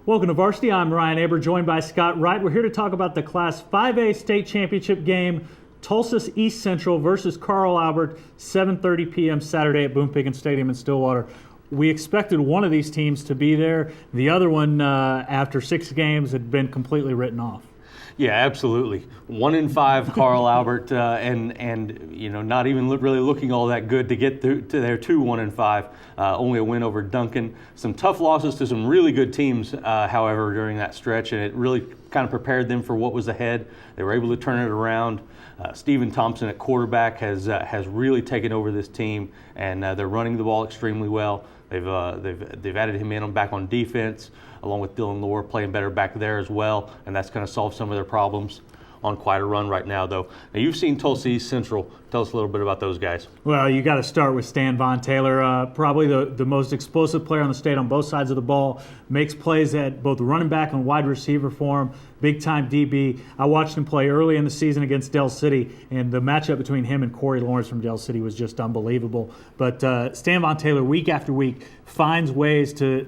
Welcome to Varsity. I'm Ryan Aber, joined by Scott Wright. We're here to talk about the Class 5A state championship game, Tulsa East Central versus Carl Albert, 7:30 p.m. Saturday at Boone Pickens Stadium in Stillwater. We expected one of these teams to be there. The other one, after 6 games, had been completely written off. Yeah, absolutely. 1-5 Carl Albert, and you know, not even really looking all that good to get to their 1-5. Only a win over Duncan. Some tough losses to some really good teams, however, during that stretch, and it really kind of prepared them for what was ahead. They were able to turn it around. Stephen Thompson at quarterback has really taken over this team, and they're running the ball extremely well. They've added him back on defense, along with Dylan Lohr playing better back there as well, and that's going to solve some of their problems. On quite a run right now, though. Now, you've seen Tulsa East Central. Tell us a little bit about those guys. Well, you got to start with Vaughn Taylor, probably the most explosive player on the state on both sides of the ball. Makes plays at both running back and wide receiver for him. Big-time DB. I watched him play early in the season against Del City, and the matchup between him and Corey Lawrence from Del City was just unbelievable. But Vaughn Taylor, week after week, finds ways to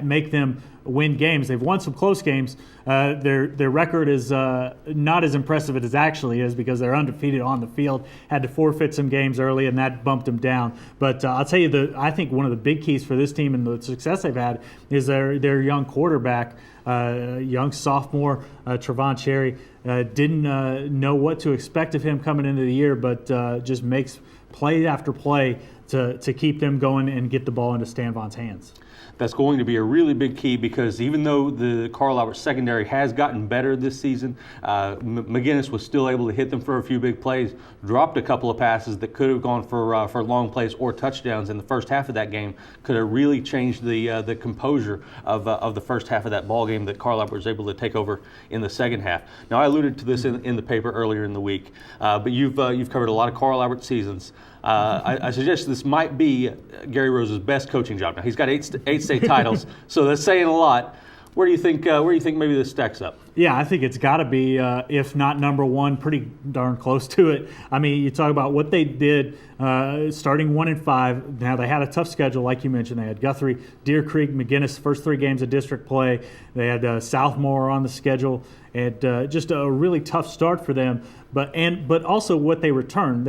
make them win games. They've won some close games. Their record is not as impressive as it actually is because they're undefeated on the field. Had to forfeit some games early, and that bumped them down. But I'll tell you, I think one of the big keys for this team and the success they've had is their young quarterback, young sophomore Trevon Cherry. Didn't know what to expect of him coming into the year, but just makes play after play to keep them going and get the ball into Vaughn's hands. That's going to be a really big key because even though the Carl Albert secondary has gotten better this season, McGinnis was still able to hit them for a few big plays, dropped a couple of passes that could have gone for long plays or touchdowns in the first half of that game. Could have really changed the composure of the first half of that ball game that Carl Albert was able to take over in the second half. Now, I alluded to this in the paper earlier in the week, but you've covered a lot of Carl Albert seasons. I suggest this might be Gary Rose's best coaching job. Now, he's got eight state titles, so that's saying a lot. Where do you think maybe this stacks up? Yeah, I think it's got to be, if not number one, pretty darn close to it. I mean, you talk about what they did starting 1-5. Now, they had a tough schedule, like you mentioned. They had Guthrie, Deer Creek, McGinnis, first 3 games of district play. They had Southmore on the schedule, and just a really tough start for them. But also what they returned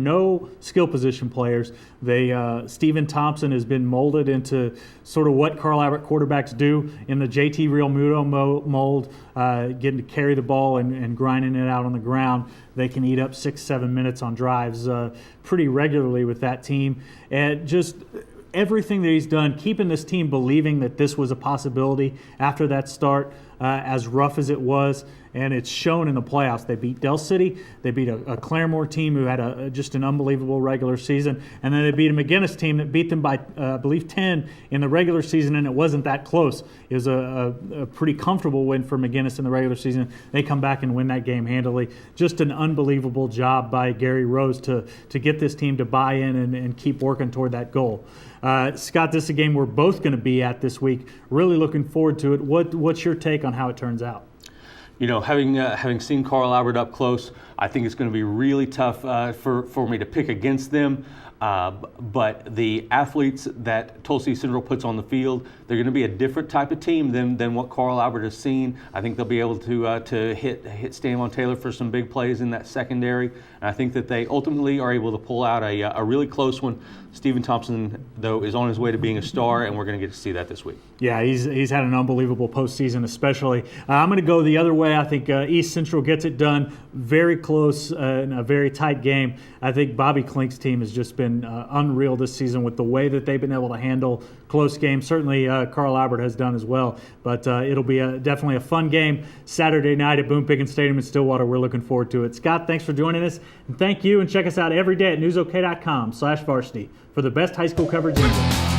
no skill position players. Stephen Thompson has been molded into sort of what Carl Albert quarterbacks do in the JT Realmuto mold, getting to carry the ball and grinding it out on the ground. They can eat up 6-7 minutes on drives pretty regularly with that team. And just everything that he's done, keeping this team believing that this was a possibility after that start, as rough as it was, and it's shown in the playoffs. They beat Del City, they beat a Claremore team who had just an unbelievable regular season, and then they beat a McGinnis team that beat them by, I believe, 10 in the regular season, and it wasn't that close. It was a pretty comfortable win for McGinnis in the regular season. They come back and win that game handily. Just an unbelievable job by Gary Rose to get this team to buy in and keep working toward that goal. Scott, this is a game we're both going to be at this week. Really looking forward to it. What's your take on how it turns out? You know, having seen Carl Albert up close, I think it's going to be really tough for me to pick against them. But the athletes that Tulsa East Central puts on the field, they're going to be a different type of team than what Carl Albert has seen. I think they'll be able to hit Vaughn Taylor for some big plays in that secondary. And I think that they ultimately are able to pull out a really close one. Stephen Thompson, though, is on his way to being a star, and we're going to get to see that this week. Yeah, he's had an unbelievable postseason, especially. I'm going to go the other way. I think East Central gets it done. Very close in a very tight game. I think Bobby Klink's team has just been unreal this season with the way that they've been able to handle close games. Certainly Carl Albert has done as well. But it'll be definitely a fun game Saturday night at Boone Pickens Stadium in Stillwater. We're looking forward to it. Scott, thanks for joining us. And thank you, and check us out every day at newsok.com/varsity for the best high school coverage in